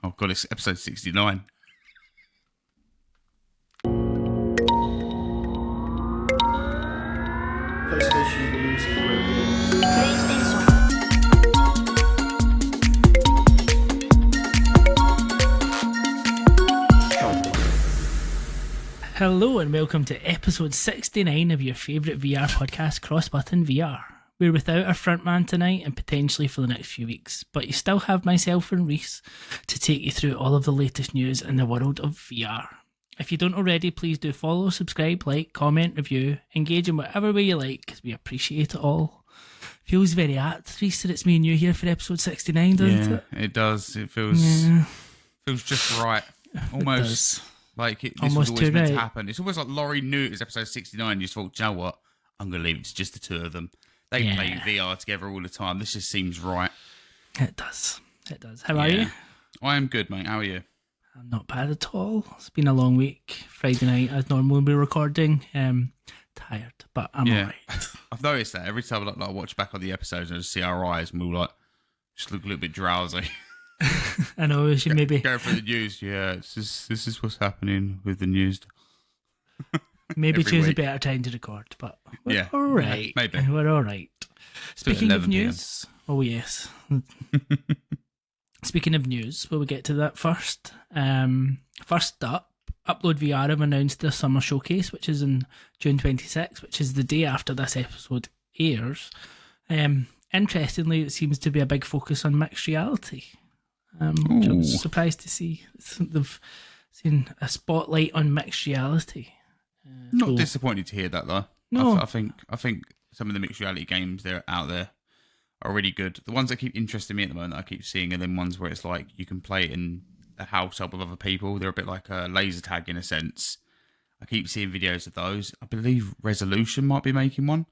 Oh god, it's episode 69. PlayStation release. Hello and welcome to episode 69 of your favourite VR podcast, Cross Button VR. We're without our frontman tonight and potentially for the next few weeks, but you still have myself and Reece to take you through all of the latest news in the world of VR. If you don't already, please do follow, subscribe, like, comment, review, engage in whatever way you like, because we appreciate it all. Feels very apt, Reece, that it's me and you here for episode 69, doesn't it? It does. It feels feels just right. Almost like this was Almost always too meant to right. happen. It's almost like Laurie knew it was episode 69 and just thought, do you know what? I'm going to leave it to just the two of them. They play VR together all the time. This just seems right. It does. It does. How are you? I am good, mate. How are you? I'm not bad at all. It's been a long week. Friday night, as normal, we're recording. Tired, but I'm alright. I've noticed that every time I watch back on the episodes and I just see our eyes and we'll just look a little bit drowsy. I know we should maybe Go through the news. Yeah, this is what's happening with the news. maybe every choose week. a better time to record, but we're Yeah, all right. maybe. We're all right. Still at Speaking of 11 PM. news, oh yes. Speaking of news, will we get to that first? First up, Upload VR have announced their summer showcase, which is in June 26th, which is the day after this episode airs. Interestingly, it seems to be a big focus on mixed reality, which I was surprised to see. They've seen a spotlight on mixed reality. Not disappointed to hear that though. No. I think some of the mixed reality games that are out there are really good. The ones that keep interesting me at the moment that I keep seeing are them ones where it's like you can play it in a household with other people. They're a bit like a laser tag in a sense. I keep seeing videos of those. I believe Resolution might be making one.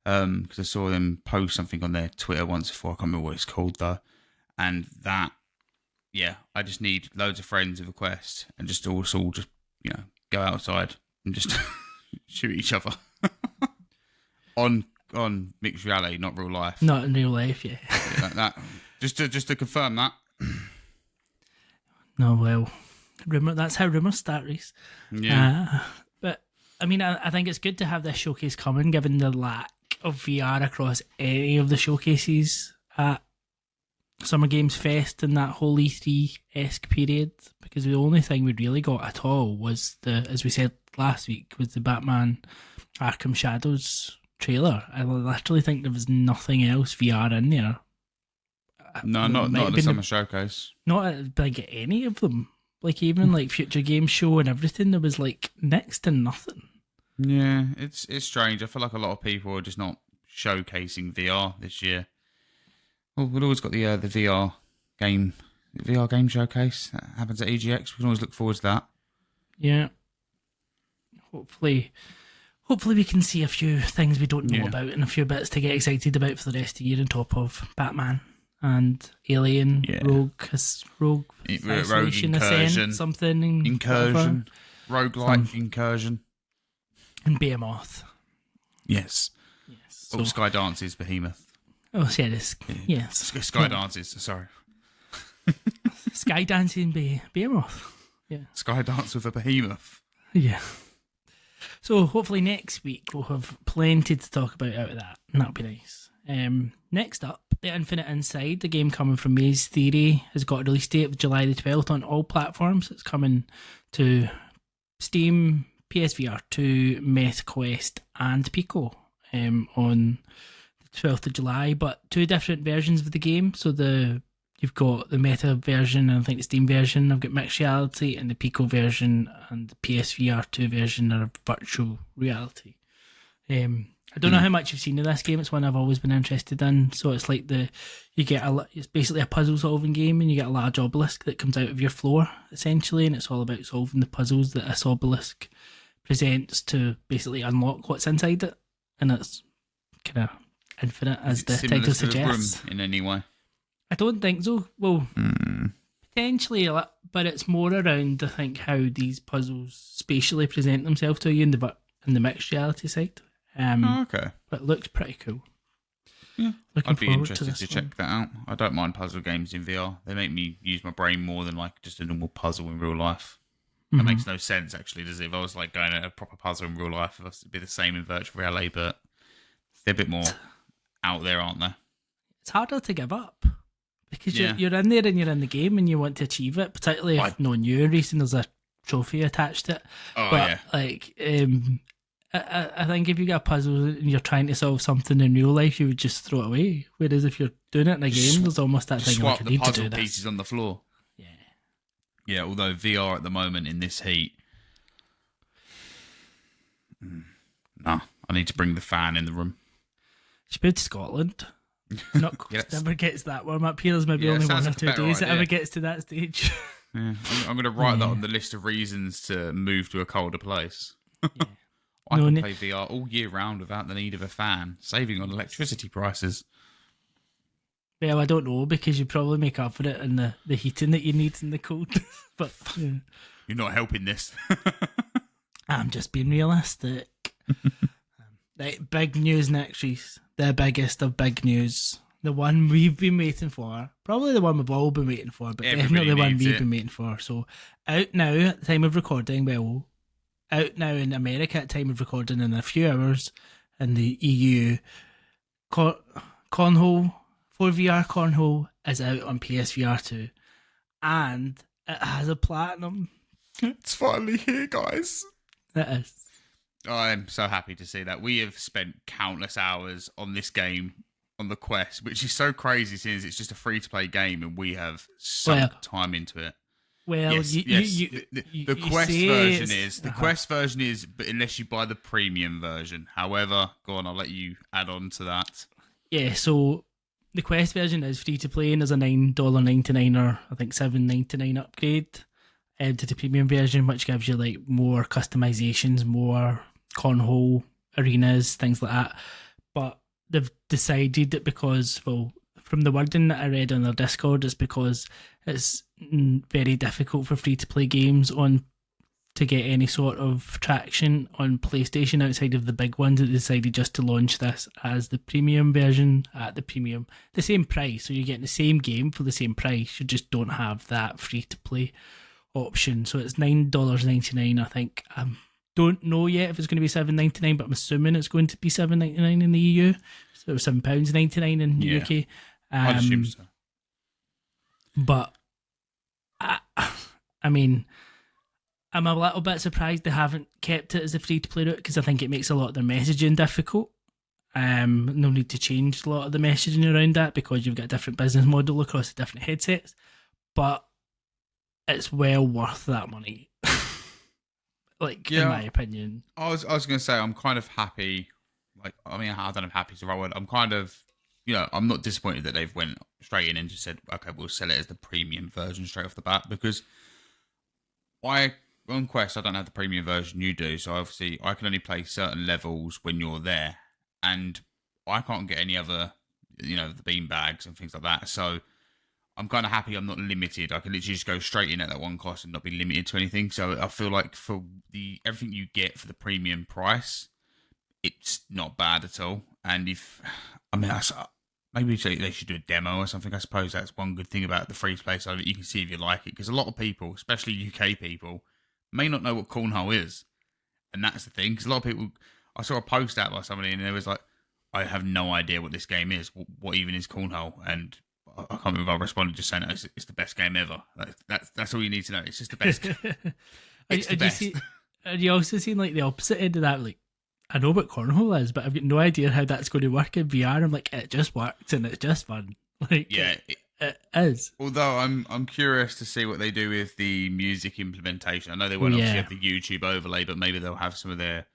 Because I saw them post something on their Twitter once before. I can't remember what it's called though. And that, I just need loads of friends with a Quest and just all just go outside and just shoot each other on mixed reality, not real life. Not in real life, yeah. that just to confirm that. No, well, that's how rumours start, Reece. Yeah. But, I mean, I think it's good to have this showcase coming, given the lack of VR across any of the showcases at Summer Games Fest and that whole E3-esque period, because the only thing we really got at all was as we said last week, was the Batman Arkham Shadows trailer. I literally think there was nothing else VR in there. No, not at the summer showcase. Not at like any of them. Like even like Future Games Show and everything, there was like next to nothing. Yeah, it's strange. I feel like a lot of people are just not showcasing VR this year. Well, we've always got the VR game showcase that happens at EGX. We can always look forward to that. Yeah. Hopefully we can see a few things we don't know about and a few bits to get excited about for the rest of the year on top of Batman and Alien, Rogue Isolation, Incursion, Ascent, something. Incursion, Roguelike Incursion. And Behemoth. Yes. So, Sky Dances, Behemoth. Oh, yes. Sky Dances, sorry. Sky Dancing Behemoth. Yeah. Sky Dance with a Behemoth. Yeah. So hopefully next week we'll have plenty to talk about out of that, and that'll be nice. Next up, The Infinite Inside, the game coming from Maze Theory, has got a release date of July the 12th on all platforms. It's coming to Steam, PSVR2, MetaQuest and Pico on the 12th of July, but two different versions of the game. So you've got the Meta version and I think the Steam version. I've got mixed reality, and the Pico version and the PSVR2 version are virtual reality. I don't know how much you've seen of this game. It's one I've always been interested in. So it's like it's basically a puzzle solving game, and you get a large obelisk that comes out of your floor essentially, and it's all about solving the puzzles that this obelisk presents to basically unlock what's inside it, and it's kind of infinite as the title suggests. Room in any way? I don't think so. Well, potentially, but it's more around, I think, how these puzzles spatially present themselves to you in the mixed reality side. Okay. But it looks pretty cool. Yeah, Looking I'd be forward interested this to one. check that out. I don't mind puzzle games in VR. They make me use my brain more than like just a normal puzzle in real life. That makes no sense, actually, does it? If I was like going at a proper puzzle in real life, it'd be the same in virtual reality, but they're a bit more out there, aren't they? It's harder to give up because you're in there and you're in the game and you want to achieve it, particularly if knowing you and Reece and there's a trophy attached to it. Oh, but yeah. like, I think if you get a puzzle and you're trying to solve something in real life, you would just throw it away. Whereas if you're doing it in a game, there's almost that thing like, Swap I the need to puzzle do this. pieces on the floor. Yeah. Yeah, although VR at the moment in this heat, I need to bring the fan in the room. Should be to Scotland. Not never gets that warm up here. There's maybe only 1 or 2 days it ever gets to that stage. Yeah, I'm going to write that on the list of reasons to move to a colder place. Yeah. I can play VR all year round without the need of a fan, saving on electricity prices. Well, I don't know, because you probably make up for it in the heating that you need in the cold. But yeah. You're not helping this. I'm just being realistic. Right, big news next, Reece. The biggest of big news. The one we've been waiting for. Probably the one we've all been waiting for, but definitely the one we've been waiting for. So, out now at the time of recording, out now in America at the time of recording in a few hours, in the EU, ForeVR Cornhole is out on PSVR2. And it has a platinum. It's finally here, guys. It is. I'm so happy to see that. We have spent countless hours on this game, on the Quest, which is so crazy since it's just a free-to-play game and we have sunk time into it. Well, the Quest version is the Quest version is, but unless you buy the premium version. However, go on, I'll let you add on to that. Yeah, so the Quest version is free to play and there's a $9.99 or I think $7.99 upgrade to the premium version, which gives you like more customizations, more cornhole arenas, things like that. But they've decided that because, well, from the wording that I read on their Discord, it's because it's very difficult for free-to-play games to get any sort of traction on PlayStation outside of the big ones. That they decided just to launch this as the premium version at the same price. So you're getting the same game for the same price. You just don't have that free-to-play option. So it's $9.99, I think. Don't know yet if it's going to be $7.99, but I'm assuming it's going to be $7.99 in the EU. So £7.99 in the UK. I'd assume so. But I mean, I'm a little bit surprised they haven't kept it as a free-to-play route, because I think it makes a lot of their messaging difficult. No need to change a lot of the messaging around that because you've got a different business model across the different headsets. But it's well worth that money. In my opinion. I was going to say, I'm kind of happy. I don't know if happy is the right word. I'm kind of, I'm not disappointed that they've went straight in and just said, okay, we'll sell it as the premium version straight off the bat, because on Quest, I don't have the premium version, you do, so obviously I can only play certain levels when you're there, and I can't get any other, the bean bags and things like that, so I'm kind of happy I'm not limited. I can literally just go straight in at that one cost and not be limited to anything. So I feel like for everything you get for the premium price, it's not bad at all. And maybe they should do a demo or something. I suppose that's one good thing about the free play, so that you can see if you like it. Because a lot of people, especially UK people, may not know what cornhole is. And that's the thing. Because a lot of people, I saw a post out by somebody and it was like, I have no idea what this game is. What even is cornhole? And I can't remember if I responded just saying it's the best game ever. That's all you need to know. It's just the best. It's the best. Are you also seeing like the opposite end of that? Like, I know what cornhole is, but I've got no idea how that's going to work in VR. I'm like, it just works and it's just fun. Like, yeah, it is. Although I'm curious to see what they do with the music implementation. I know they won't obviously have the YouTube overlay, but maybe they'll have some of their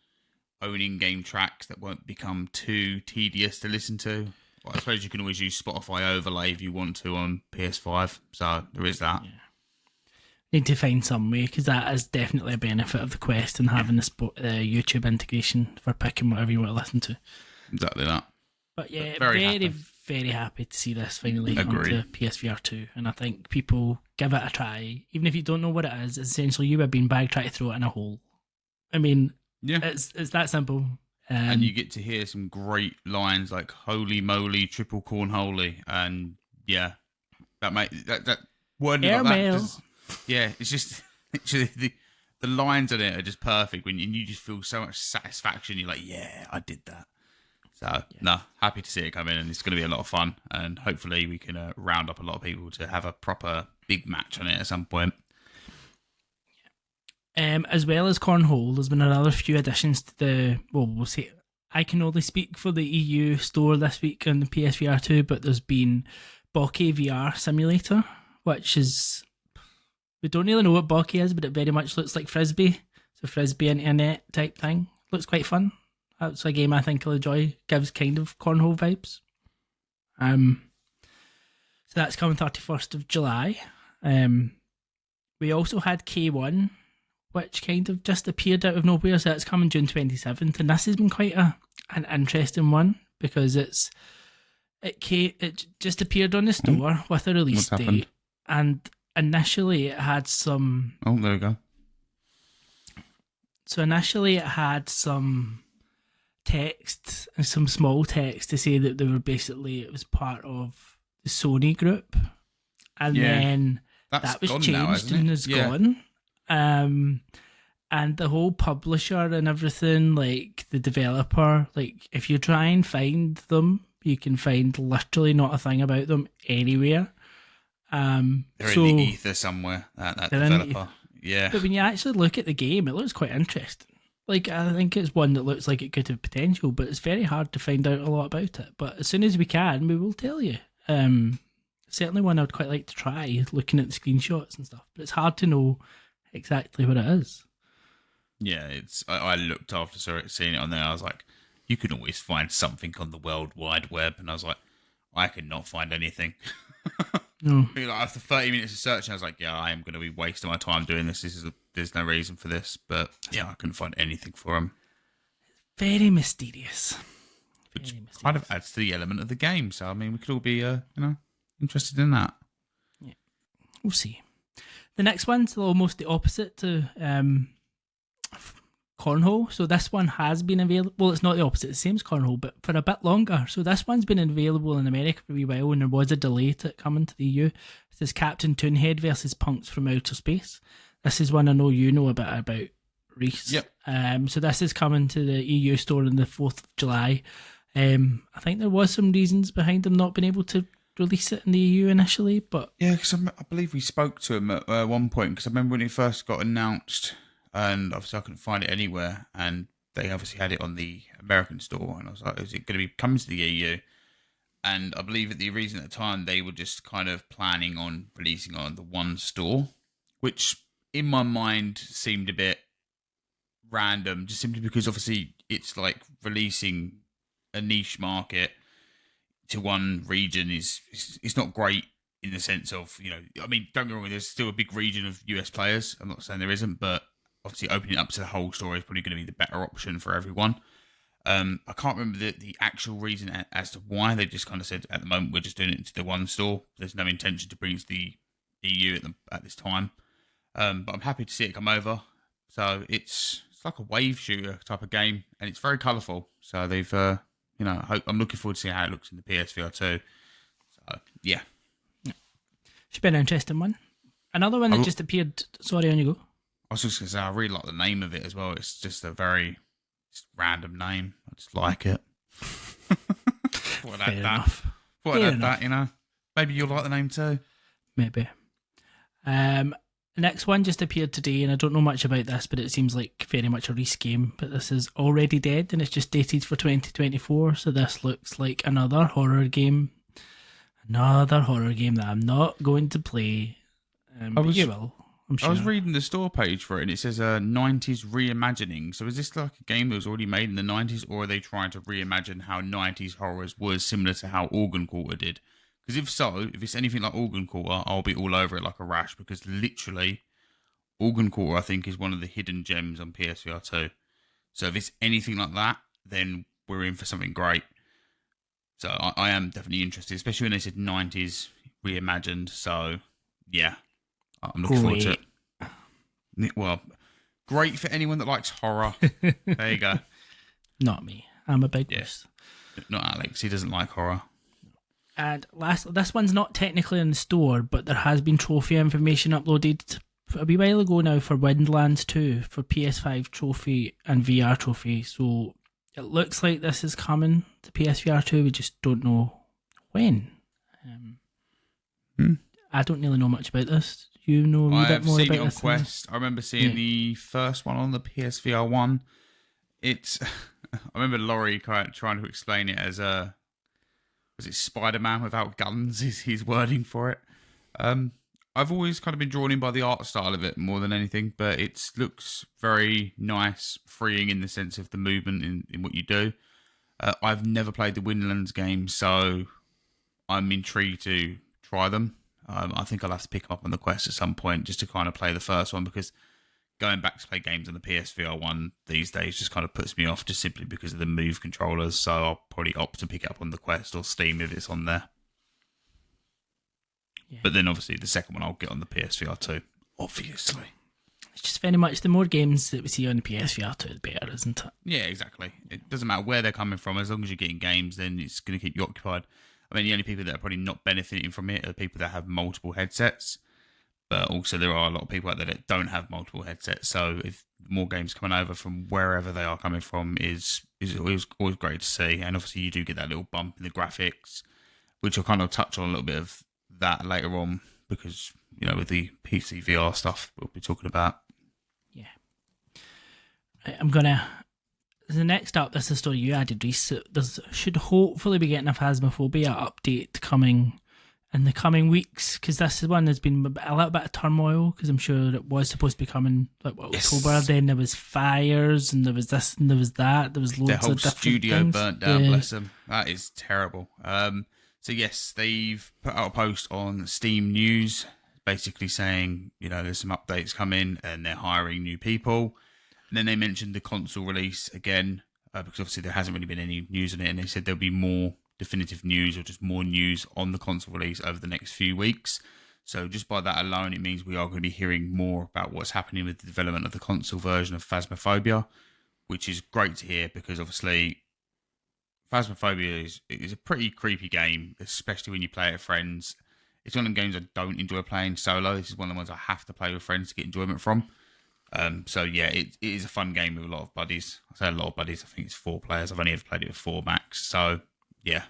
own in-game tracks that won't become too tedious to listen to. Well, I suppose you can always use Spotify overlay if you want to on PS5, so there is that. Yeah. Need to find some way, because that is definitely a benefit of the Quest and having the YouTube integration for picking whatever you want to listen to. Exactly that. But yeah, very happy to see this finally onto PSVR 2, and I think people give it a try, even if you don't know what it is. It's essentially you a beanbag trying to throw it in a hole. I mean, it's that simple. And you get to hear some great lines like "Holy moly, triple cornholy," and yeah, that wording like that. Airmail. Yeah, it's just literally the lines on it are just perfect when you just feel so much satisfaction. You're like, yeah, I did that. So no, happy to see it come in, and it's going to be a lot of fun, and hopefully we can round up a lot of people to have a proper big match on it at some point. As well as Cornhole, there's been another few additions to the, we'll say, I can only speak for the EU store this week on the PSVR2, but there's been Bocce VR Simulator, which is, we don't really know what Bocce is, but it very much looks like Frisbee. It's a Frisbee internet type thing. Looks quite fun. That's a game I think I'll enjoy. Gives kind of Cornhole vibes. So that's coming 31st of July. We also had K1, which kind of just appeared out of nowhere, so it's coming June 27th, and this has been quite an interesting one because it just appeared on the store with a release date, and initially it had some. Oh, there we go. So initially it had some text and some small text to say that they were basically, it was part of the Sony group, and then that was changed and is gone. And the whole publisher and everything, like the developer, like if you try and find them, you can find literally not a thing about them anywhere. They're in the ether somewhere, that developer. Yeah. But when you actually look at the game, it looks quite interesting. Like, I think it's one that looks like it could have potential, but it's very hard to find out a lot about it. But as soon as we can, we will tell you. Certainly one I'd quite like to try, looking at the screenshots and stuff. But it's hard to know exactly what it is. Yeah, it's. I looked after seeing it on there. I was like, you can always find something on the World Wide Web, and I was like, I could not find anything. No. Like, after 30 minutes of searching, I was like, yeah, I am going to be wasting my time doing this. There's no reason for this, but yeah, I couldn't find anything for him. Very mysterious. Which kind of adds to the element of the game. So I mean, we could all be, interested in that. Yeah, we'll see. The next one's almost the opposite to Cornhole. So this one has been available. Well, it's not the opposite. It's the same as Cornhole, but for a bit longer. So this one's been available in America for a wee while, and there was a delay to it coming to the EU. This is Captain Toonhead versus Punks from Outer Space. This is one I know you know a bit about, Reece. Yep. So this is coming to the EU store on the 4th of July. I think there was some reasons behind them not being able to release it in the EU initially, but yeah, because I believe we spoke to him at one point, because I remember when it first got announced, and obviously I couldn't find it anywhere, and they obviously had it on the American store, and I was like, is it going to be coming to the EU? And I believe that the reason at the time they were just kind of planning on releasing on the one store, which in my mind seemed a bit random, just simply because obviously it's like releasing a niche market to one region is not great in the sense of, I mean, don't get me wrong, there's still a big region of US players. I'm not saying there isn't, but obviously opening it up to the whole store is probably going to be the better option for everyone. I can't remember the actual reason as to why. They just kind of said at the moment we're just doing it into the one store. There's no intention to bring it to the EU at this time. But I'm happy to see it come over. So it's like a wave shooter type of game, and it's very colourful. So they've, I'm looking forward to seeing how it looks in the PSVR2. So yeah, should be an interesting one. Another one that just appeared. Sorry, on you go. I was just going to say I really like the name of it as well. It's just a very random name. I just like it. Fair enough. That, maybe you'll like the name too. Maybe. The next one just appeared today, and I don't know much about this, but it seems like very much a Reece game. But this is Already Dead, and it's just dated for 2024, so this looks like another horror game. Another horror game that I'm not going to play. But you will, I'm sure. I was reading the store page for it, and it says 90s reimagining. So is this like a game that was already made in the 90s, or are they trying to reimagine how 90s horrors was similar to how Organ Quarter did? Because if so, if it's anything like Organ Quarter, I'll be all over it like a rash, because literally, Organ Quarter, I think, is one of the hidden gems on PSVR2. So if it's anything like that, then we're in for something great. So I am definitely interested, especially when they said 90s reimagined. So, yeah, I'm looking forward to it. Well, great for anyone that likes horror. There you go. Not me. I'm a big list. Not Alex. He doesn't like horror. And last, this one's not technically in the store, but there has been trophy information uploaded a wee while ago now for Windlands 2 for PS5 trophy and VR trophy. So it looks like this is coming to PSVR2. We just don't know when. I don't really know much about this. You know a bit more about this? I've seen it on Quest. I remember seeing the first one on the PSVR1. It's. I remember Laurie trying to explain it as a. Was it Spider-Man without guns? Is his wording for it? I've always kind of been drawn in by the art style of it more than anything, but it looks very nice, freeing in the sense of the movement in what you do. I've never played the Windlands game, so I'm intrigued to try them. I think I'll have to pick them up on the Quest at some point just to kind of play the first one, because going back to play games on the PSVR 1 these days just kind of puts me off just simply because of the Move controllers, so I'll probably opt to pick it up on the Quest or Steam if it's on there. Yeah. But then obviously the second one I'll get on the PSVR 2, obviously. It's just very much the more games that we see on the PSVR 2, the better, isn't it? Yeah, exactly. It doesn't matter where they're coming from, as long as you're getting games, then it's going to keep you occupied. I mean, the only people that are probably not benefiting from it are people that have multiple headsets. But also there are a lot of people out there that don't have multiple headsets. So if more games coming over from wherever they are coming from is always great to see. And obviously you do get that little bump in the graphics, which I'll kind of touch on a little bit of that later on, because, you know, with the PCVR stuff we'll be talking about. Yeah. The next up, this is a story you added, Reece. There should hopefully be getting a Phasmophobia update coming in the coming weeks, because this is one that's been a little bit of turmoil, because I'm sure it was supposed to be coming October, then there was fires, and there was this and there was that, there was loads of different things. The whole studio burnt down, bless them. That is terrible. So yes, they've put out a post on Steam News, basically saying, you know, there's some updates coming, and they're hiring new people. And then they mentioned the console release again, because obviously there hasn't really been any news on it, and they said there'll be more definitive news or just more news on the console release over the next few weeks. So just by that alone, it means we are going to be hearing more about what's happening with the development of the console version of Phasmophobia, which is great to hear, because obviously Phasmophobia is a pretty creepy game, especially when you play it with friends. It's one of the games I don't enjoy playing solo. This is one of the ones I have to play with friends to get enjoyment from. So yeah, it is a fun game with a lot of buddies. I say a lot of buddies, I think it's 4 players. I've only ever played it with 4 max. So yeah,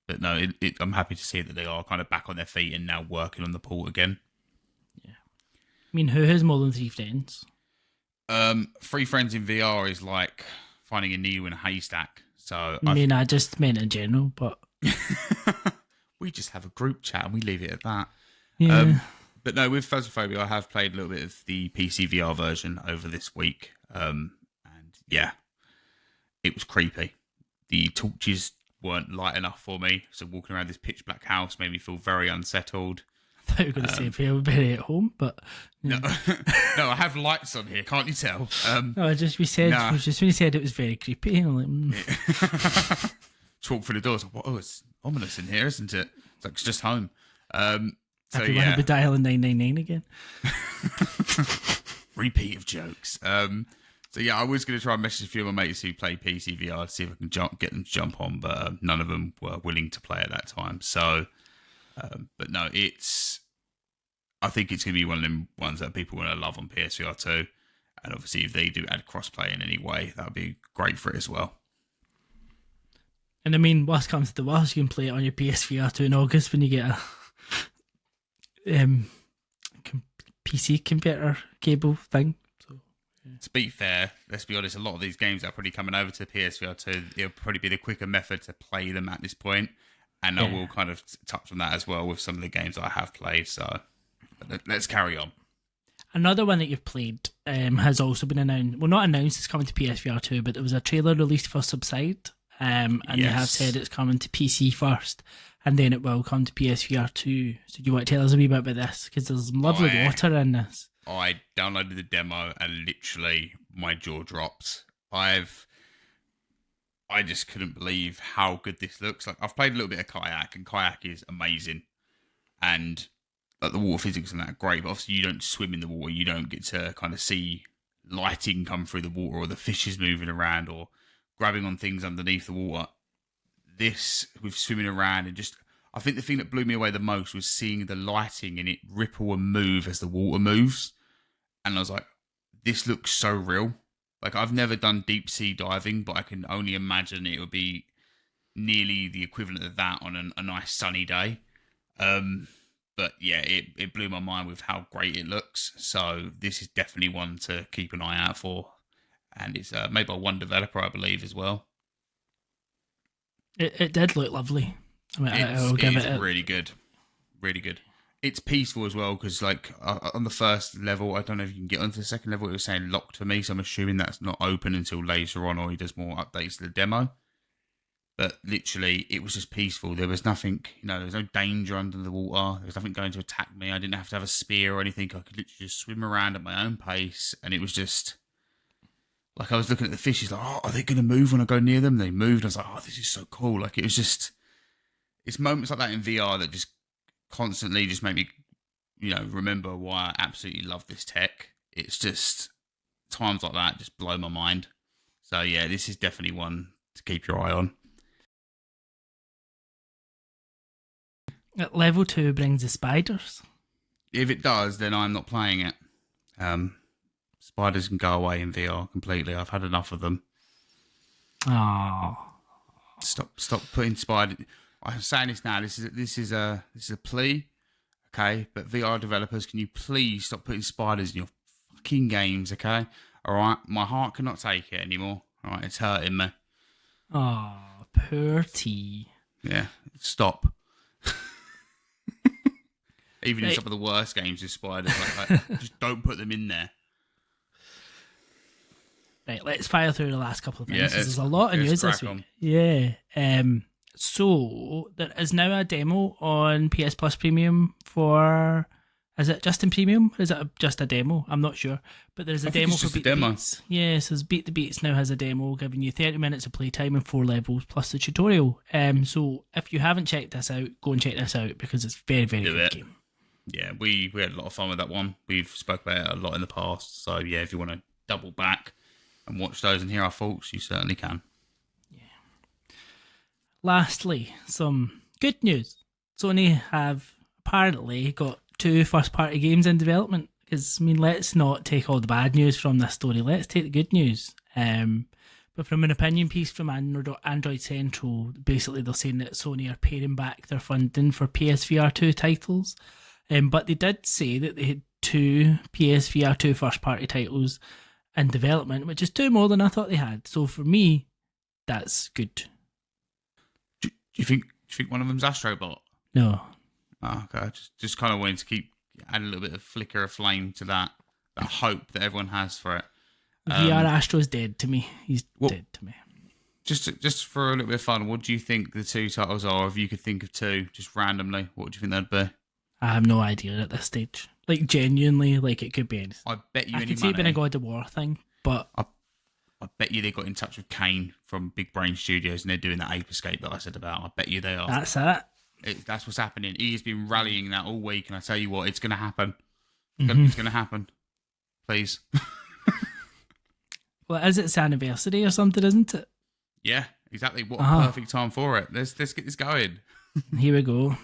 but no, I'm happy to see that they are kind of back on their feet and now working on the port again. Yeah. I mean, who has more than 3 friends? 3 friends in VR is like finding a needle in a haystack. So I just meant in general, but we just have a group chat and we leave it at that. Yeah. But no, with Phasmophobia, I have played a little bit of the PCVR version over this week. And yeah, it was creepy. The torches weren't light enough for me, so walking around this pitch black house made me feel very unsettled. I thought you were going to say feel very at home, but no, no, I have lights on here. Can't you tell? No, just when you said it was very creepy. I'm like, Just walk through the doors. Oh, it's ominous in here, isn't it? It's like it's just home. So if you want to be dialing 999 again. Repeat of jokes. So yeah, I was going to try and message a few of my mates who play PCVR to see if I can get them to jump on, but none of them were willing to play at that time. So, but no, I think it's going to be one of them ones that people are going to love on PSVR 2. And obviously, if they do add crossplay in any way, that would be great for it as well. And I mean, worst comes to the worst, you can play it on your PSVR 2 in August when you get a PC converter cable thing. So, yeah. To be fair, let's be honest, a lot of these games that are probably coming over to PSVR 2, it'll probably be the quicker method to play them at this point. And I will kind of touch on that as well with some of the games I have played. So let's carry on. Another one that you've played has also been announced. Well, not announced, it's coming to PSVR 2, but there was a trailer released for Subside. And they have said it's coming to PC first, and then it will come to PSVR 2. So do you want to tell us a wee bit about this? Because there's some lovely water in this. I downloaded the demo and literally my jaw dropped. I just couldn't believe how good this looks. Like, I've played a little bit of Kayak, and Kayak is amazing. And like, the water physics and that are great, but obviously you don't swim in the water. You don't get to kind of see lighting come through the water or the fishes moving around or grabbing on things underneath the water. This, with swimming around and just, I think the thing that blew me away the most was seeing the lighting and it ripple and move as the water moves. And I was like, this looks so real. Like, I've never done deep sea diving, but I can only imagine it would be nearly the equivalent of that on a nice sunny day. But yeah, it blew my mind with how great it looks. So this is definitely one to keep an eye out for. And it's made by one developer, I believe, as well. It did look lovely. I mean, I'll It give is it really good. Really good. It's peaceful as well, because like on the first level, I don't know if you can get onto the second level, it was saying locked for me, so I'm assuming that's not open until later on, or he does more updates to the demo. But literally, it was just peaceful. There was nothing, there was no danger under the water. There was nothing going to attack me. I didn't have to have a spear or anything. I could literally just swim around at my own pace. And it was just, like, I was looking at the fishes, like, oh, are they going to move when I go near them? They moved. I was like, oh, this is so cool. Like, it was just, it's moments like that in VR that just constantly just make me, remember why I absolutely love this tech. It's just, times like that just blow my mind. So, yeah, this is definitely one to keep your eye on. Level 2 brings the spiders. If it does, then I'm not playing it. Spiders can go away in VR completely. I've had enough of them. Oh, Stop putting spiders. I'm saying this now. This is a plea, okay? But VR developers, can you please stop putting spiders in your fucking games, okay? All right, my heart cannot take it anymore. All right, it's hurting me. oh, poor T. Yeah, stop. Even in Right. some of the worst games with spiders, like just don't put them in there. Right, let's fire through the last couple of things. Yeah, There's a lot of news this week. on. Yeah. So there is now a demo on PS Plus Premium for. Is it just in Premium? Or is it just a demo? I'm not sure. But there's a I think demo it's for just a Beat the demo. Beats. Yeah, so Beat the Beats now has a demo giving you 30 minutes of playtime and 4 levels plus the tutorial. So if you haven't checked this out, go and check this out because it's very, very good game. Yeah, we had a lot of fun with that one. We've spoke about it a lot in the past. So yeah, if you want to double back and watch those and hear our thoughts, you certainly can. Lastly, some good news. Sony have apparently got 2 first-party games in development. Because, let's not take all the bad news from this story. Let's take the good news. But from an opinion piece from Android Central, basically they're saying that Sony are paring back their funding for PSVR2 titles. But they did say that they had 2 PSVR2 first-party titles in development, which is 2 more than I thought they had. So for me, that's good. Do you think one of them's Astrobot? No. Oh, okay, just kind of wanted to add a little bit of flicker of flame to that hope that everyone has for it. VR Astro's dead to me. He's dead to me. Just for a little bit of fun, what do you think the 2 titles are? If you could think of 2, just randomly, what do you think that'd be? I have no idea at this stage. Like, genuinely, like, it could be anything. I bet you I any could see it being money. a God of War thing, but I bet you they got in touch with Kane from Big Brain Studios and they're doing that Ape Escape that I said about. I bet you they are. that's it. That's what's happening. He has been rallying that all week, and I tell you what, it's going to happen. It's going to happen. Please. Well, is it its anniversary or something, isn't it? Yeah, exactly. What a perfect time for it. Let's get this going. Here we go.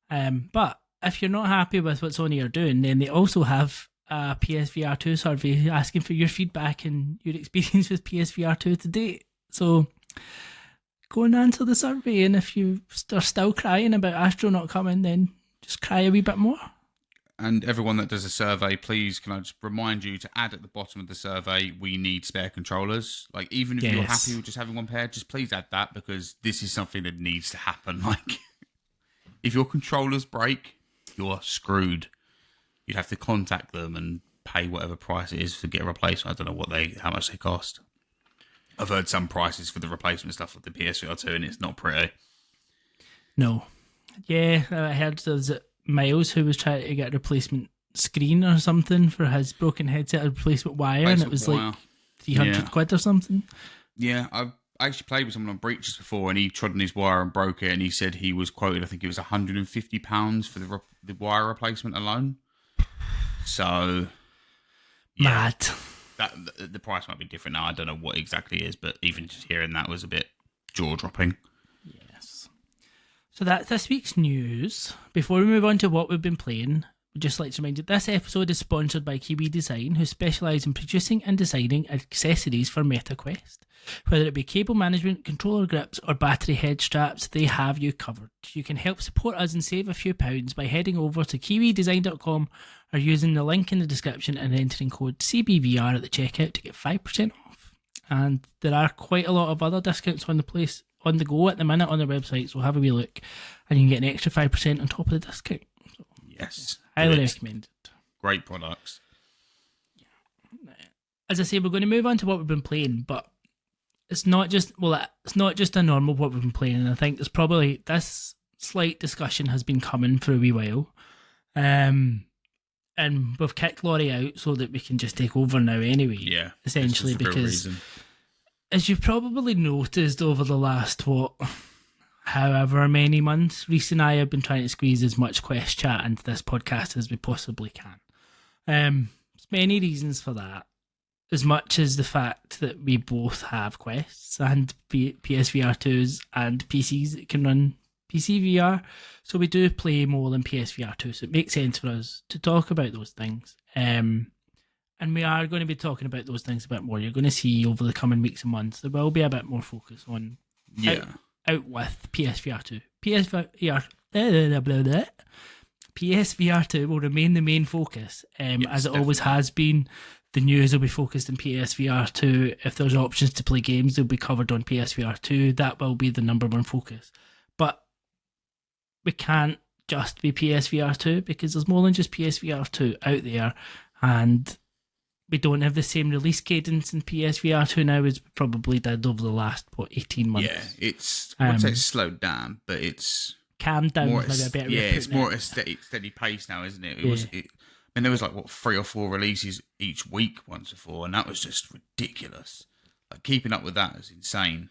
But if you're not happy with what Sony are doing, then they also have a PSVR2 survey asking for your feedback and your experience with PSVR2 to date. So go and answer the survey, and if you are still crying about Astro not coming, then just cry a wee bit more. And everyone that does a survey, please, can I just remind you to add at the bottom of the survey, we need spare controllers. Like, even if you're happy with just having one pair, just please add that, because this is something that needs to happen. Like, if your controllers break, you're screwed. You'd have to contact them and pay whatever price it is to get a replacement. I don't know how much they cost. I've heard some prices for the replacement stuff of the PSVR2, and it's not pretty. No. Yeah, I heard there's Miles who was trying to get a replacement screen or something for his broken headset, a replacement wire, and it was like 300 quid or something. Yeah, I actually played with someone on Breaches before, and he trod on his wire and broke it, and he said he was quoted, I think it was £150 for the wire replacement alone. So, yeah, mad. that the price might be different now. I don't know what exactly is, but even just hearing that was a bit jaw dropping. Yes. So that's this week's news. Before we move on to what we've been playing, we'd just like to remind you this episode is sponsored by Kiwi Design, who specialise in producing and designing accessories for MetaQuest. Whether it be cable management, controller grips, or battery head straps, they have you covered. You can help support us and save a few pounds by heading over to kiwidesign.com or using the link in the description and entering code CBVR at the checkout to get 5% off. And there are quite a lot of other discounts on the go at the minute on their website, so have a wee look and you can get an extra 5% on top of the discount. So, yes. highly recommend it. Great products. As I say, we're going to move on to what we've been playing, but it's not just a normal what we've been playing, and I think there's probably this slight discussion has been coming for a wee while. And we've kicked Laurie out so that we can just take over now anyway. Yeah. Essentially, because as you've probably noticed over the last, however many months, Reece and I have been trying to squeeze as much Quest chat into this podcast as we possibly can. There's many reasons for that. As much as the fact that we both have Quests and PSVR2s and PCs that can run PCVR, so we do play more than PSVR2, so it makes sense for us to talk about those things. And we are going to be talking about those things a bit more. You're going to see over the coming weeks and months, there will be a bit more focus on out with PSVR2. PSVR2 will remain the main focus, as it always has been. The news will be focused on PSVR2. If there's options to play games, they'll be covered on PSVR2. That will be the number one focus. But we can't just be PSVR2 because there's more than just PSVR2 out there, and we don't have the same release cadence in PSVR2 now as we probably did over the last 18 months. Yeah, I wouldn't say it's slowed down, but it's calmed down. It's more a steady pace now, isn't it? There was 3 or 4 releases each week once before, and that was just ridiculous. Like, keeping up with that is insane.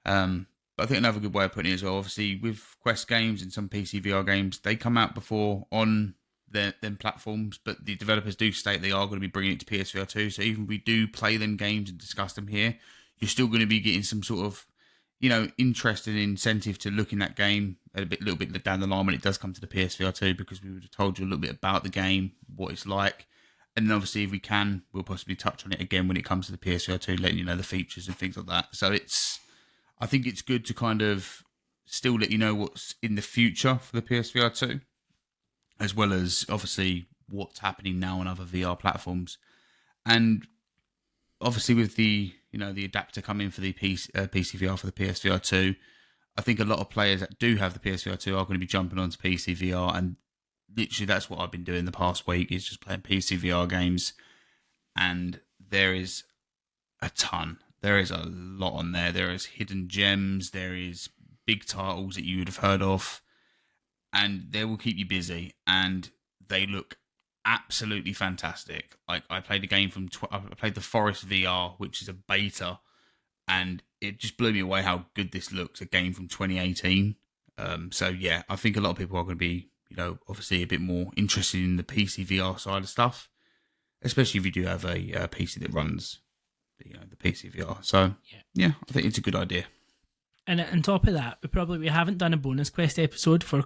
But I think another good way of putting it as well, obviously with Quest games and some PC VR games, they come out before on them platforms, but the developers do state they are going to be bringing it to PSVR 2. So even if we do play them games and discuss them here, you're still going to be getting some sort of, interest and incentive to look in that game a little bit down the line when it does come to the PSVR 2, because we would have told you a little bit about the game, what it's like. And then obviously if we can, we'll possibly touch on it again when it comes to the PSVR 2, letting you know the features and things like that. So I think it's good to kind of still let you know what's in the future for the PSVR 2, as well as obviously what's happening now on other VR platforms. And obviously with the adapter coming for the PCVR for the PSVR 2, I think a lot of players that do have the PSVR 2 are going to be jumping onto PCVR, and literally that's what I've been doing the past week, is just playing PCVR games, and there is a ton. There is a lot on there. There is hidden gems, there is big titles that you would have heard of, and they will keep you busy, and they look absolutely fantastic. Like, I played a game I played the Forest VR, which is a beta, and it just blew me away how good this looks, a game from 2018. So yeah, I think a lot of people are going to be, obviously a bit more interested in the PC VR side of stuff, especially if you do have a PC that runs the PC VR. So yeah, I think it's a good idea. And on top of that, we haven't done a bonus quest episode for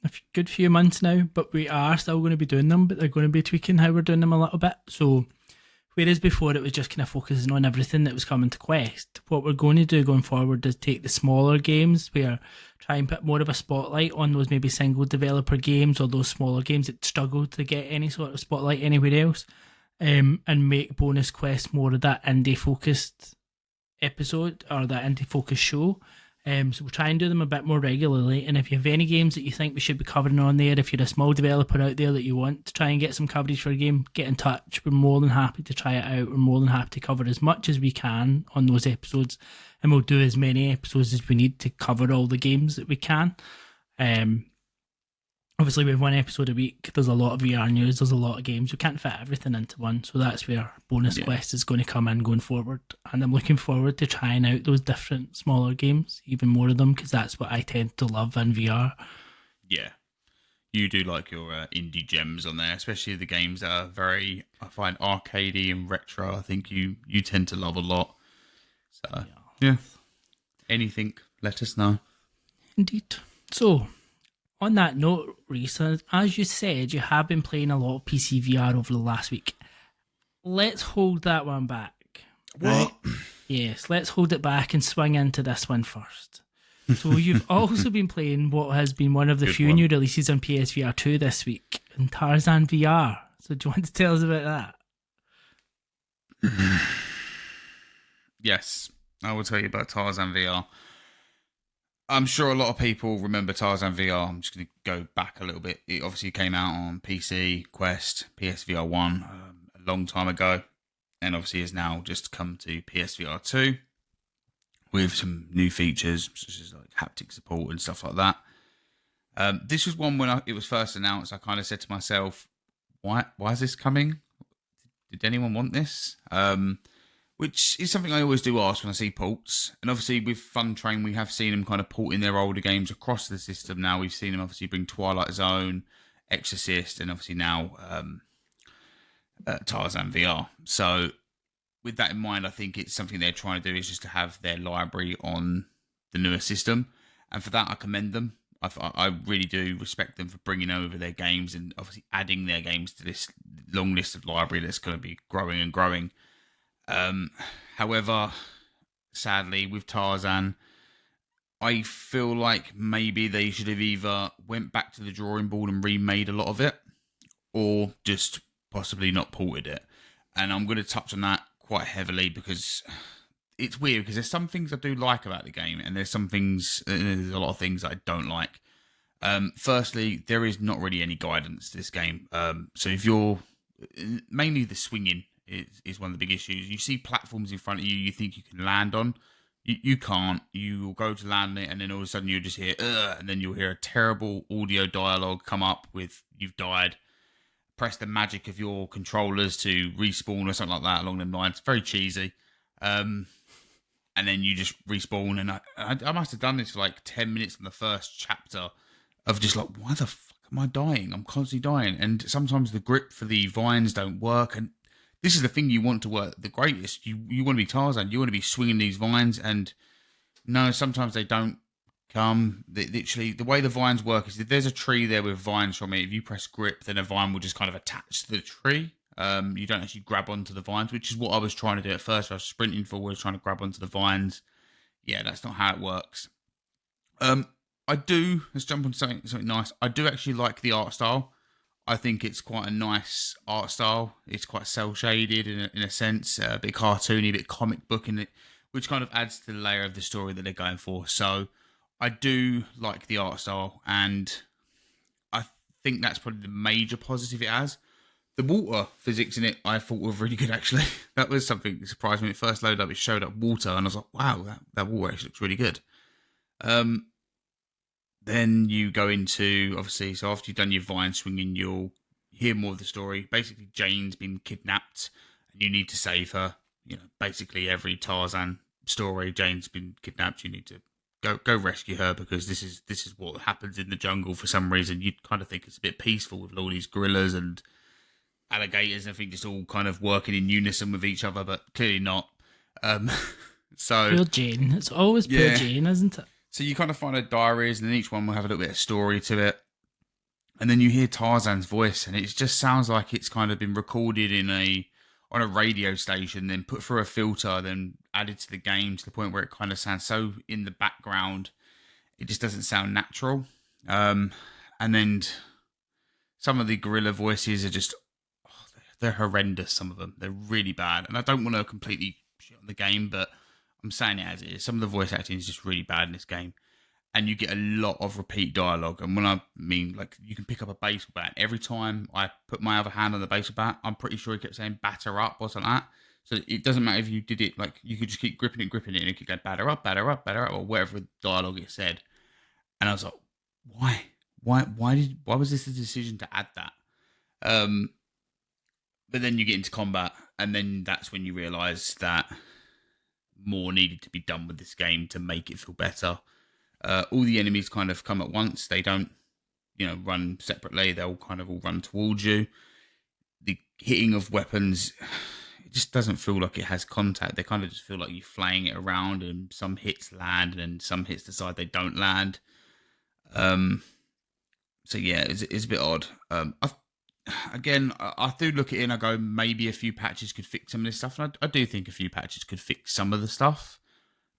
a good few months now, but we are still going to be doing them, but they're going to be tweaking how we're doing them a little bit. So whereas before it was just kind of focusing on everything that was coming to Quest, what we're going to do going forward is take the smaller games, where try and put more of a spotlight on those maybe single developer games or those smaller games that struggle to get any sort of spotlight anywhere else, and make bonus quest more of that indie focused episode or that indie focused show. So we'll try and do them a bit more regularly, and if you have any games that you think we should be covering on there, if you're a small developer out there that you want to try and get some coverage for a game, get in touch. We're more than happy to try it out. We're more than happy to cover as much as we can on those episodes, and we'll do as many episodes as we need to cover all the games that we can. Obviously with one episode a week, there's a lot of VR news, there's a lot of games. We can't fit everything into one, so that's where bonus quest is going to come in going forward. And I'm looking forward to trying out those different smaller games, even more of them, because that's what I tend to love in VR. Yeah, You do like your indie gems on there, especially the games that are very, I find, arcadey and retro. I think you tend to love a lot. So, yeah. Anything, let us know. Indeed. So, on that note, Reece, as you said, you have been playing a lot of PCVR over the last week. Let's hold that one back. What? Right? Yes, let's hold it back and swing into this one first. So you've also been playing what has been one of the few new releases on PSVR2 this week, in Tarzan VR. So do you want to tell us about that? Yes, I will tell you about Tarzan VR. I'm sure a lot of people remember Tarzan VR. I'm just going to go back a little bit. It obviously came out on PC, Quest, PSVR1 a long time ago, and obviously has now just come to PSVR2 with some new features such as like haptic support and stuff like that. This was one when it was first announced. I kind of said to myself, "Why is this coming? Did anyone want this?" Which is something I always do ask when I see ports. And obviously with Fun Train, we have seen them kind of porting their older games across the system now. We've seen them obviously bring Twilight Zone, Exorcist, and obviously now Tarzan VR. So with that in mind, I think it's something they're trying to do is just to have their library on the newer system. And for that, I commend them. I really do respect them for bringing over their games and obviously adding their games to this long list of library that's going to be growing and growing. However, sadly, with Tarzan, I feel like maybe they should have either went back to the drawing board and remade a lot of it, or just possibly not ported it. And I'm going to touch on that quite heavily because it's weird, because there's some things I do like about the game, and there's a lot of things that I don't like. Firstly, there is not really any guidance to this game. So if you're mainly the swinging is one of the big issues. You see platforms in front of you, you think you can land on. You can't. You will go to land it, and then all of a sudden you'll just hear, ugh, and then you'll hear a terrible audio dialogue come up with, "You've died. Press the magic of your controllers to respawn," or something like that along them lines. Very cheesy. And then you just respawn. And I must have done this for like 10 minutes in the first chapter of just like, why the fuck am I dying? I'm constantly dying. And sometimes the grip for the vines don't work. And this is the thing you want to work the greatest. You want to be Tarzan. You want to be swinging these vines. And no, sometimes they don't come. Literally, the way the vines work is if there's a tree there with vines from it, if you press grip, then a vine will just kind of attach to the tree. You don't actually grab onto the vines, which is what I was trying to do at first. I was sprinting forward, trying to grab onto the vines. Yeah, that's not how it works. Let's jump on something nice. I do actually like the art style. I think it's quite a nice art style. It's quite cel-shaded in a sense, a bit cartoony, a bit comic book in it, which kind of adds to the layer of the story that they're going for. So I do like the art style, and I think that's probably the major positive it has. The water physics in it, I thought were really good, actually. That was something that surprised me. When it first loaded up, it showed up water, and I was like, wow, that water actually looks really good. Then you go into, obviously, so after you've done your vine swinging, you'll hear more of the story. Basically, Jane's been kidnapped, and you need to save her. You know, basically every Tarzan story, Jane's been kidnapped. You need to go rescue her, because this is what happens in the jungle for some reason. You'd kind of think it's a bit peaceful with all these gorillas and alligators and everything just all kind of working in unison with each other, but clearly not. So Poor Jane. It's always poor Jane, isn't it? So you kind of find her diaries, and then each one will have a little bit of story to it. And then you hear Tarzan's voice, and it just sounds like it's kind of been recorded on a radio station, then put through a filter, then added to the game to the point where it kind of sounds so in the background, it just doesn't sound natural. And then some of the gorilla voices are just, they're horrendous, some of them. They're really bad. And I don't want to completely shit on the game, but I'm saying it as it is. Some of the voice acting is just really bad in this game. And you get a lot of repeat dialogue. And when I mean, like, you can pick up a baseball bat. Every time I put my other hand on the baseball bat, I'm pretty sure he kept saying batter up or something like that. So it doesn't matter if you did it, like, you could just keep gripping it, and it could go batter up, or whatever dialogue it said. And I was like, why? Why was this a decision to add that? But then you get into combat, and then that's when you realise that more needed to be done with this game to make it feel better. All the enemies kind of come at once. They don't, run separately. They'll kind of all run towards you. The hitting of weapons, it just doesn't feel like it has contact. They kind of just feel like you're flaying it around, and some hits land, and some hits decide they don't land. So yeah, it's a bit odd. I do look at it and I go, maybe a few patches could fix some of this stuff, and I do think a few patches could fix some of the stuff.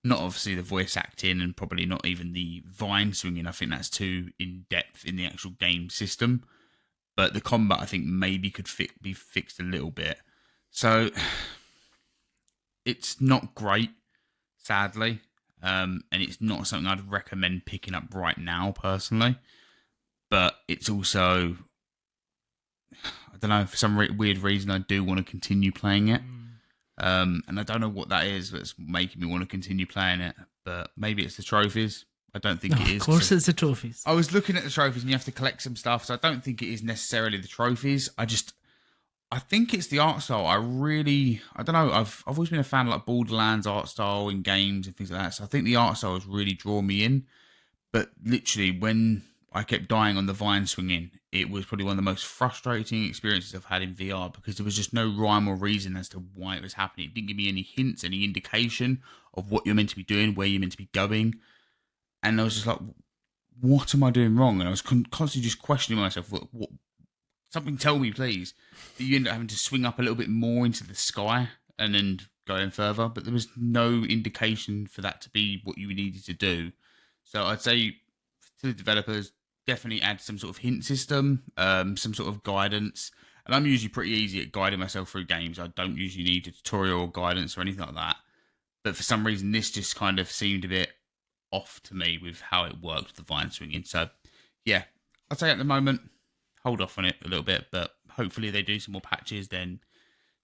Not obviously the voice acting, and probably not even the vine swinging. I think that's too in depth in the actual game system. But the combat, I think, maybe could be fixed a little bit. So it's not great, sadly, and it's not something I'd recommend picking up right now, personally. But it's also, I don't know, for some weird reason, I do want to continue playing it. And I don't know what that is that's making me want to continue playing it, but maybe it's the trophies. I don't think it is. Of course it's the trophies. I was looking at the trophies and you have to collect some stuff, so I don't think it is necessarily the trophies. I think it's the art style. I don't know, I've always been a fan of like Borderlands art style in games and things like that, so I think the art style has really drawn me in. But literally, when I kept dying on the vine swinging, it was probably one of the most frustrating experiences I've had in VR, because there was just no rhyme or reason as to why it was happening. It didn't give me any hints, any indication of what you're meant to be doing, where you're meant to be going. And I was just like, what am I doing wrong? And I was constantly just questioning myself, what something tell me, please. That you end up having to swing up a little bit more into the sky and then going further. But there was no indication for that to be what you needed to do. So I'd say to the developers, definitely add some sort of hint system, some sort of guidance. And I'm usually pretty easy at guiding myself through games. I don't usually need a tutorial or guidance or anything like that. But for some reason, this just kind of seemed a bit off to me with how it worked with the vine swinging. So, yeah, I'd say at the moment, hold off on it a little bit. But hopefully they do some more patches, then,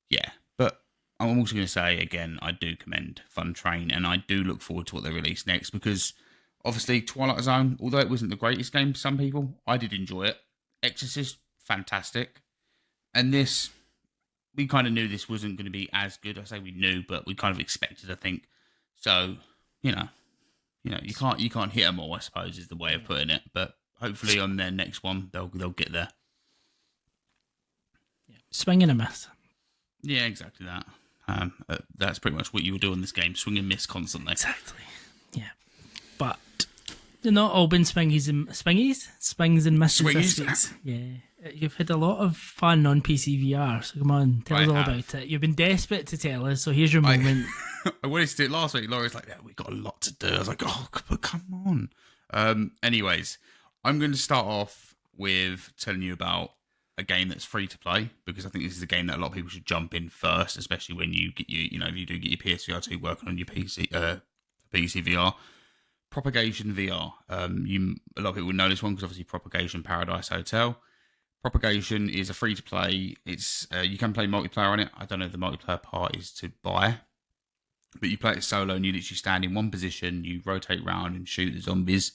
yeah. But I'm also going to say, again, I do commend Fun Train, and I do look forward to what they release next, because obviously, Twilight Zone, although it wasn't the greatest game for some people, I did enjoy it. Exorcist, fantastic. And this, we kind of knew this wasn't going to be as good. I say we knew, but we kind of expected, I think. So, you can't hit them all, I suppose, is the way of putting it. But hopefully on their next one, they'll get there. Yeah. Swing and a miss. Yeah, exactly that. That's pretty much what you would do in this game, swing and miss constantly. Exactly. Yeah. But they're not all been swings and misses this week. Yeah. You've had a lot of fun on PCVR, so come on, tell us all about it. You've been desperate to tell us, so here's your moment. I wanted to do it last week. Laura's like, yeah, we've got a lot to do. I was like, oh, but come on. Anyways, I'm going to start off with telling you about a game that's free to play, because I think this is a game that a lot of people should jump in first, especially when you get if you do get your PSVR2 working on your PCVR. Propagation VR. A lot of people would know this one because obviously Propagation Paradise Hotel. Propagation is a free to play. It's you can play multiplayer on it. I don't know if the multiplayer part is to buy, but you play it solo and you literally stand in one position. You rotate around and shoot the zombies.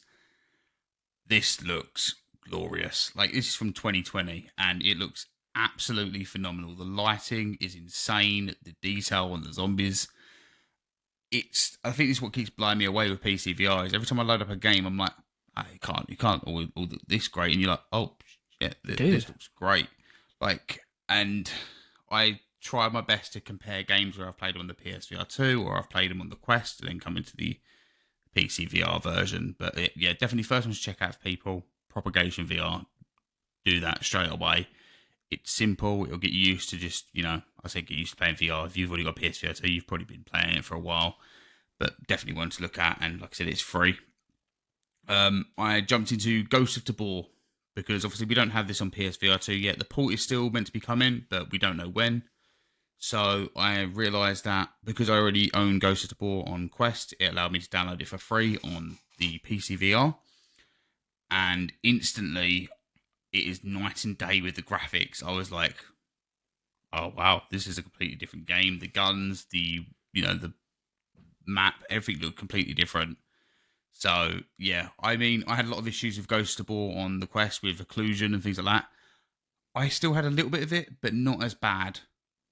This looks glorious. Like, this is from 2020 and it looks absolutely phenomenal. The lighting is insane. The detail on the zombies. I think this is what keeps blowing me away with PCVR, is every time I load up a game, I'm like, you can't all this great, and you're like, oh shit, this looks great. Like, and I try my best to compare games where I've played them on the PSVR2 or I've played them on the Quest, and then come into the PCVR version. But yeah, definitely first one to check out for people, Propagation VR. Do that straight away. It's simple. It'll get you used to just, I say get used to playing VR. If you've already got PSVR2, you've probably been playing it for a while. But definitely one to look at. And like I said, it's free. I jumped into Ghost of Tabor, because obviously we don't have this on PSVR2 yet. The port is still meant to be coming, but we don't know when. So I realised that because I already own Ghost of Tabor on Quest, it allowed me to download it for free on the PCVR. And instantly, it is night and day with the graphics. I was like, oh wow, this is a completely different game. The guns, the map, everything looked completely different. So yeah, I mean, I had a lot of issues with Ghost of Tabor on the Quest with occlusion and things like that. I still had a little bit of it, but not as bad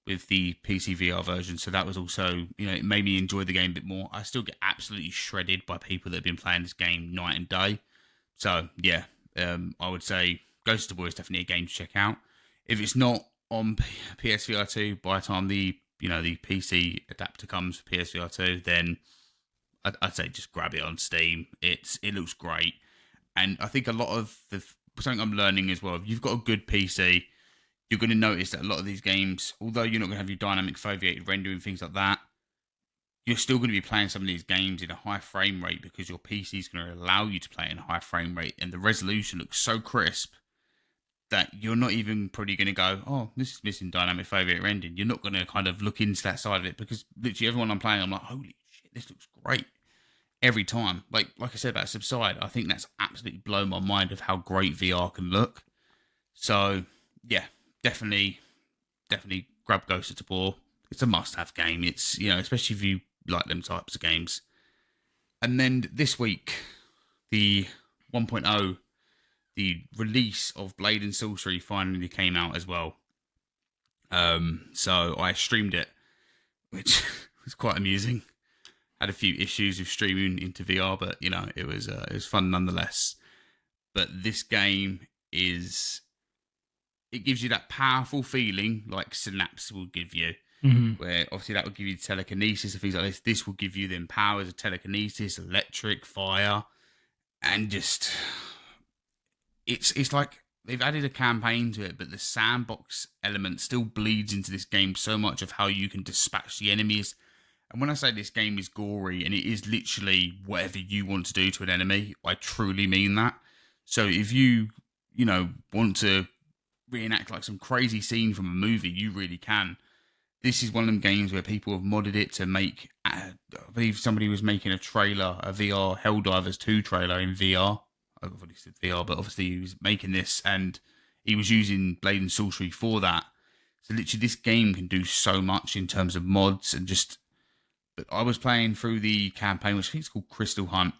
with the PCVR version. So that was also, it made me enjoy the game a bit more. I still get absolutely shredded by people that have been playing this game night and day. So yeah, I would say Ghost of Tabor is definitely a game to check out. If it's not on PSVR2 by the time the PC adapter comes for PSVR2, then I'd say just grab it on Steam. It looks great, and I think a lot of something I'm learning as well. If you've got a good PC, you're going to notice that a lot of these games, although you're not going to have your dynamic foveated rendering things like that, you're still going to be playing some of these games in a high frame rate because your PC is going to allow you to play in a high frame rate, and the resolution looks so crisp that you're not even probably going to go, oh, this is missing dynamic foveated rendering. You're not going to kind of look into that side of it because literally everyone I'm playing, I'm like, holy shit, this looks great every time. Like I said about Subside, I think that's absolutely blown my mind of how great VR can look. So yeah, definitely grab Ghost of Tabor. It's a must-have game. It's, especially if you like them types of games. And then this week, the 1.0, the release of Blade and Sorcery finally came out as well. So I streamed it, which was quite amusing. Had a few issues with streaming into VR, but it was fun nonetheless. But this game it gives you that powerful feeling like Synapse will give you. Mm-hmm. Where obviously that will give you telekinesis and things like this. This will give you them powers of telekinesis, electric, fire, and just it's like they've added a campaign to it, but the sandbox element still bleeds into this game so much of how you can dispatch the enemies. And when I say this game is gory, and it is literally whatever you want to do to an enemy, I truly mean that. So if you want to reenact like some crazy scene from a movie, you really can. This is one of them games where people have modded it to make, I believe somebody was making a trailer, a VR Helldivers 2 trailer in VR. I've already said VR, but obviously he was making this and he was using Blade and Sorcery for that. So literally this game can do so much in terms of mods and just, but I was playing through the campaign, which I think is called Crystal Hunt,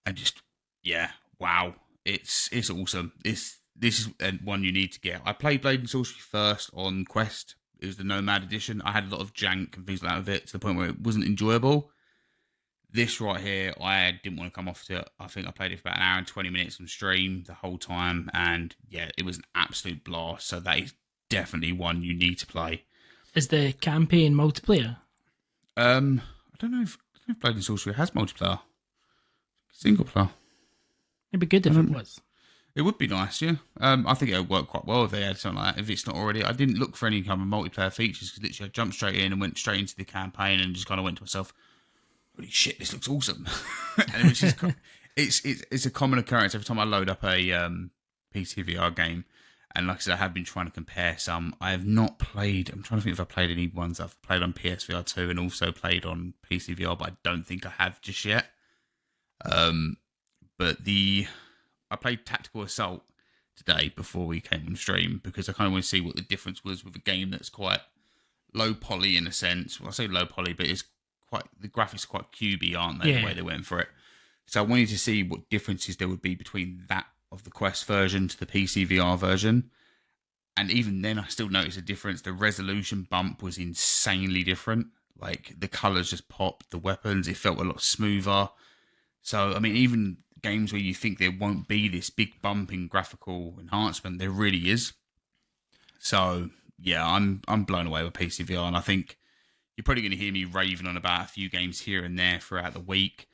and just, yeah, wow. It's awesome. This is one you need to get. I played Blade and Sorcery first on Quest. It was the Nomad edition. I had a lot of jank and things like that with it to the point where it wasn't enjoyable. This right here, I didn't want to come off it. I think I played it for about an hour and 20 minutes on stream the whole time. And yeah, it was an absolute blast. So that is definitely one you need to play. Is the campaign multiplayer? I don't know if Blade and Sorcery has multiplayer. Single player. It'd be good if it was. It would be nice, yeah. I think it would work quite well if they had something like that. If it's not already, I didn't look for any kind of multiplayer features because literally I jumped straight in and went straight into the campaign and just kind of went to myself, "Holy shit, this looks awesome!" And it's a common occurrence every time I load up a PCVR game. And like I said, I have been trying to compare some. I have not played. I'm trying to think if I played any ones I've played on PSVR2 and also played on PCVR, but I don't think I have just yet. But I played Tactical Assault today before we came on stream because I kind of want to see what the difference was with a game that's quite low poly in a sense. Well, I say low poly, but the graphics are quite cubey, aren't they? Yeah. The way they went for it. So I wanted to see what differences there would be between that of the Quest version to the PCVR version. And even then, I still noticed a difference. The resolution bump was insanely different. Like the colors just popped, the weapons, it felt a lot smoother. So, I mean, even games where you think there won't be this big bump in graphical enhancement, there really is. So yeah, I'm blown away with PCVR, and I think you're probably going to hear me raving on about a few games here and there throughout the week.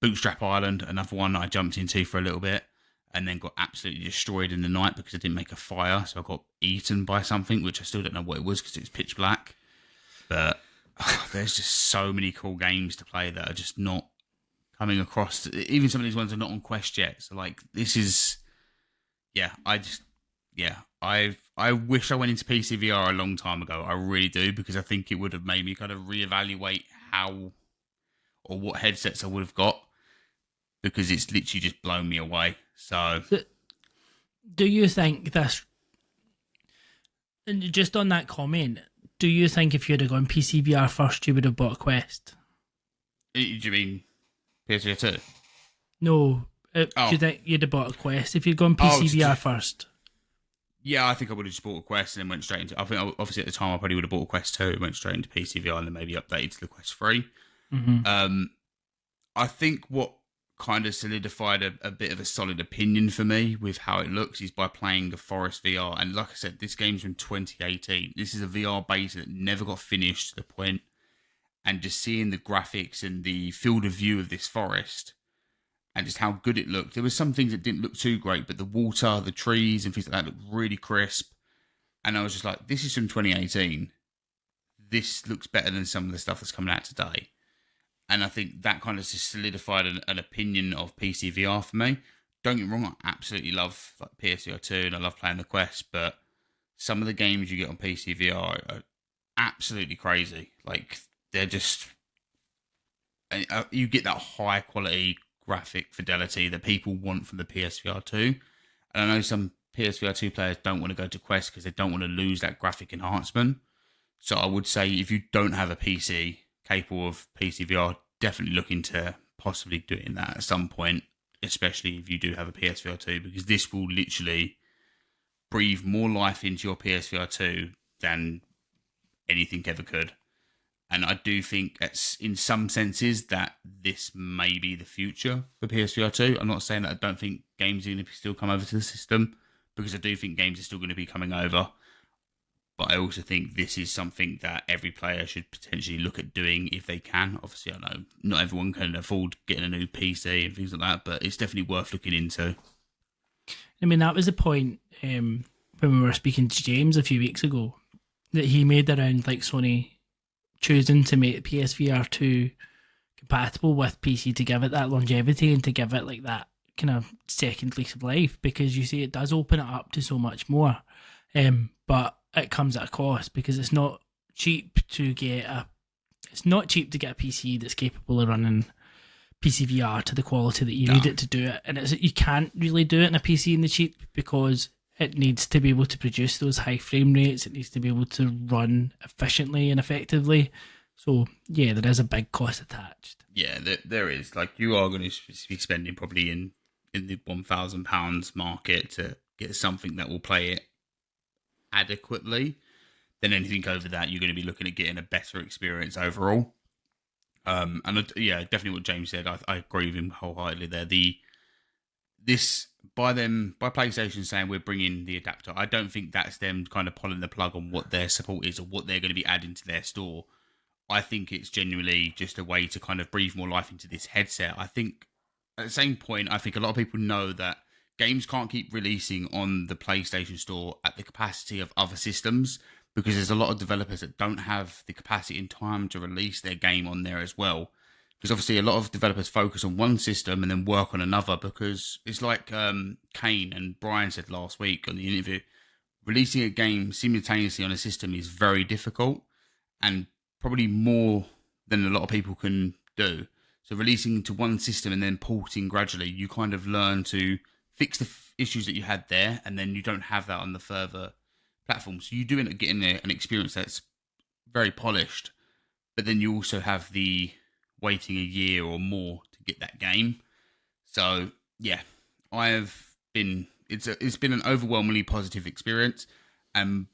Bootstrap Island, another one I jumped into for a little bit and then got absolutely destroyed in the night because I didn't make a fire, so I got eaten by something, which I still don't know what it was because it was pitch black. But there's just so many cool games to play that are just not coming across. Even some of these ones are not on Quest yet. So like this is, I wish I went into PCVR a long time ago. I really do, because I think it would have made me kind of reevaluate how or what headsets I would have got, because it's literally just blown me away. So do you think this, and just on that comment, do you think if you'd have gone PCVR first, you would have bought a Quest? Do you mean PSVR 2? No. Do you think you'd have bought a Quest if you'd gone PCVR first? Yeah, I think I would have just bought a Quest and then went straight into... I think, obviously, at the time, I probably would have bought a Quest 2 and went straight into PCVR and then maybe updated to the Quest 3. Mm-hmm. I think what kind of solidified a bit of a solid opinion for me with how it looks is by playing the Forest VR. And like I said, this game's from 2018. This is a VR beta that never got finished to the point. And just seeing the graphics and the field of view of this forest and just how good it looked. There were some things that didn't look too great, but the water, the trees and things like that looked really crisp. And I was just like, this is from 2018. This looks better than some of the stuff that's coming out today. And I think that kind of just solidified an opinion of PCVR for me. Don't get me wrong, I absolutely love like PSVR2 and I love playing the Quest, but some of the games you get on PCVR are absolutely crazy. Like, they're just... you get that high quality graphic fidelity that people want from the PSVR2. And I know some PSVR2 players don't want to go to Quest because they don't want to lose that graphic enhancement. So I would say if you don't have a PC capable of PCVR, definitely look into possibly doing that at some point, especially if you do have a PSVR2, because this will literally breathe more life into your PSVR2 than anything ever could. And I do think it's, in some senses, that this may be the future for PSVR2. I'm not saying that I don't think games are going to still come over to the system, because I do think games are still going to be coming over. But I also think this is something that every player should potentially look at doing if they can. Obviously, I know not everyone can afford getting a new PC and things like that, but it's definitely worth looking into. I mean, that was the point when we were speaking to James a few weeks ago, that he made around like Sony choosing to make PSVR 2 compatible with PC to give it that longevity and to give it like that kind of second lease of life, because you see it does open it up to so much more. But it comes at a cost, because it's not cheap to get a PC that's capable of running PCVR to the quality that you need it to do it. And you can't really do it in a PC in the cheap, because it needs to be able to produce those high frame rates. It needs to be able to run efficiently and effectively. So yeah, there is a big cost attached. Yeah, there is. Like, you are going to be spending probably in the £1,000 market to get something that will play it adequately. Then anything over that, you're going to be looking at getting a better experience overall. Yeah, definitely what James said. I agree with him wholeheartedly there. By PlayStation saying we're bringing the adapter, I don't think that's them kind of pulling the plug on what their support is or what they're going to be adding to their store. I think it's genuinely just a way to kind of breathe more life into this headset. I think at the same point, I think a lot of people know that games can't keep releasing on the PlayStation Store at the capacity of other systems, because there's a lot of developers that don't have the capacity and time to release their game on there as well. Because obviously a lot of developers focus on one system and then work on another, because it's like Kane and Brian said last week on the interview, releasing a game simultaneously on a system is very difficult and probably more than a lot of people can do. So releasing to one system and then porting gradually, you kind of learn to fix the issues that you had there, and then you don't have that on the further platforms. So you do end up getting an experience that's very polished, but then you also have the waiting a year or more to get that game. So yeah, it's been an overwhelmingly positive experience, and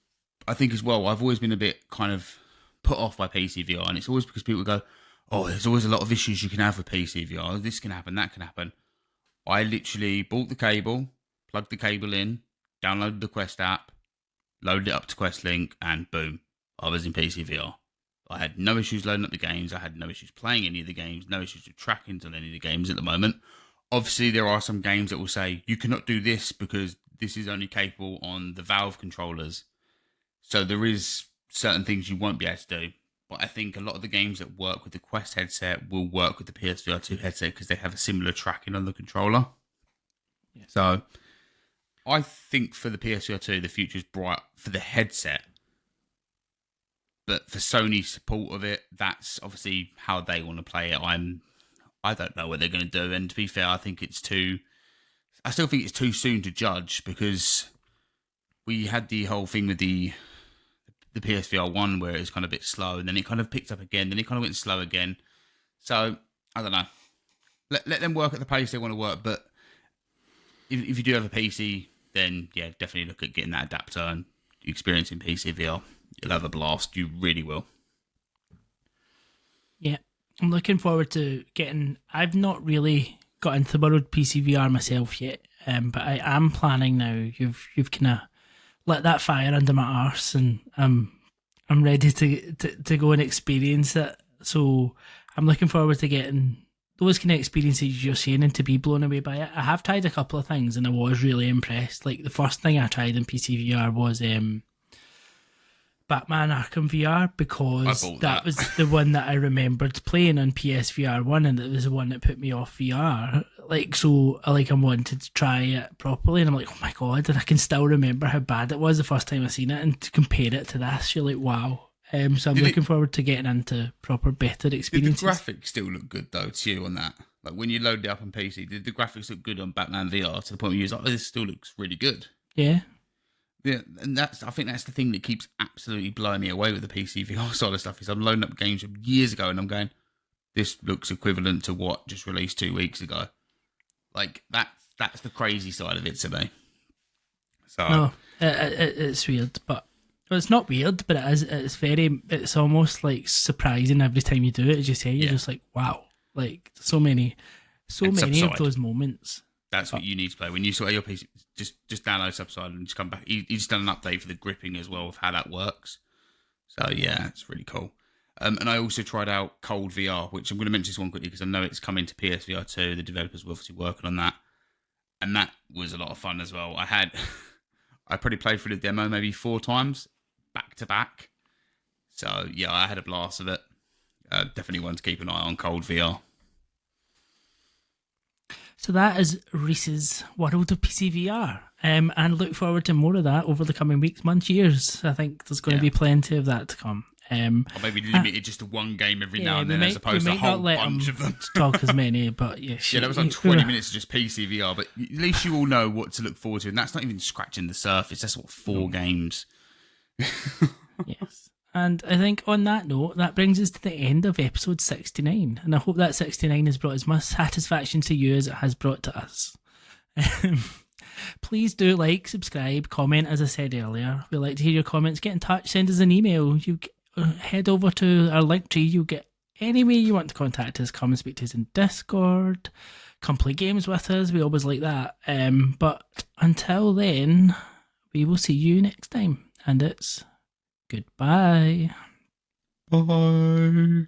I think as well, I've always been a bit kind of put off by PCVR, and it's always because people go, oh, there's always a lot of issues you can have with PCVR. This can happen, that can happen. I literally bought the cable, plugged the cable in, downloaded the Quest app, loaded it up to Quest Link, and boom, I was in PCVR. I had no issues loading up the games. I had no issues playing any of the games, no issues with tracking on any of the games at the moment. Obviously, there are some games that will say, you cannot do this because this is only capable on the Valve controllers. So there is certain things you won't be able to do. But I think a lot of the games that work with the Quest headset will work with the PSVR2 headset because they have a similar tracking on the controller. Yeah. So I think for the PSVR2, the future is bright for the headset. But for Sony's support of it, that's obviously how they want to play it. I don't know what they're going to do. And to be fair, I still think it's too soon to judge, because we had the whole thing with the PSVR 1 where it was kind of a bit slow, and then it kind of picked up again, then it kind of went slow again. So, I don't know. Let them work at the pace they want to work, but if you do have a PC, then yeah, definitely look at getting that adapter and experiencing PCVR. You'll have a blast. You really will. Yeah, I'm looking forward to I've not really got into the world PCVR myself yet, but I am planning now. You've kind of lit that fire under my arse, and I'm ready to go and experience it. So I'm looking forward to getting those kind of experiences you're saying and to be blown away by it. I have tried a couple of things and I was really impressed. Like the first thing I tried in PCVR was Batman Arkham VR, because that was the one that I remembered playing on PSVR1, and it was the one that put me off VR. Like, so I wanted to try it properly, and I'm like, oh my god, and I can still remember how bad it was the first time I seen it, and to compare it to this, you're like, wow. So I'm looking forward to getting into proper better experiences. Did the graphics still look good though to you on that? Like when you loaded it up on PC, did the graphics look good on Batman VR to the point where you was like, oh, this still looks really good? Yeah. Yeah, and I think that's the thing that keeps absolutely blowing me away with the PC VR side of stuff, is I'm loading up games from years ago and I'm going, this looks equivalent to what just released 2 weeks ago. Like that's the crazy side of it to me. So no, it's weird, but well, it's not weird, but it is. It's almost like surprising every time you do it. As you say, you're just like, wow, like so many Subside. of those moments. That's what you need to play. When you sort your PC, just download Subside and just come back. He's done an update for the gripping as well of how that works. So yeah, it's really cool. And I also tried out Cold VR, which I'm going to mention this one quickly because I know it's coming to PSVR2. The developers were obviously working on that. And that was a lot of fun as well. I probably played through the demo maybe 4 times, back to back. So yeah, I had a blast of it. Definitely one to keep an eye on, Cold VR. So that is Reece's World of PCVR. And look forward to more of that over the coming weeks, months, years. I think there's going to be plenty of that to come. Or maybe limited just to one game every now and then, as opposed to a whole bunch of them. Talk as many, but yeah. Yeah, that was like 20 minutes of just PCVR, but at least you all know what to look forward to, and that's not even scratching the surface. That's what 4 games. Yes. And I think on that note, that brings us to the end of episode 69. And I hope that 69 has brought as much satisfaction to you as it has brought to us. Please do like, subscribe, comment, as I said earlier. We'd like to hear your comments. Get in touch, send us an email. You head over to our link tree. You'll get any way you want to contact us. Come and speak to us in Discord. Come play games with us. We always like that. But until then, we will see you next time. And it's goodbye. Bye.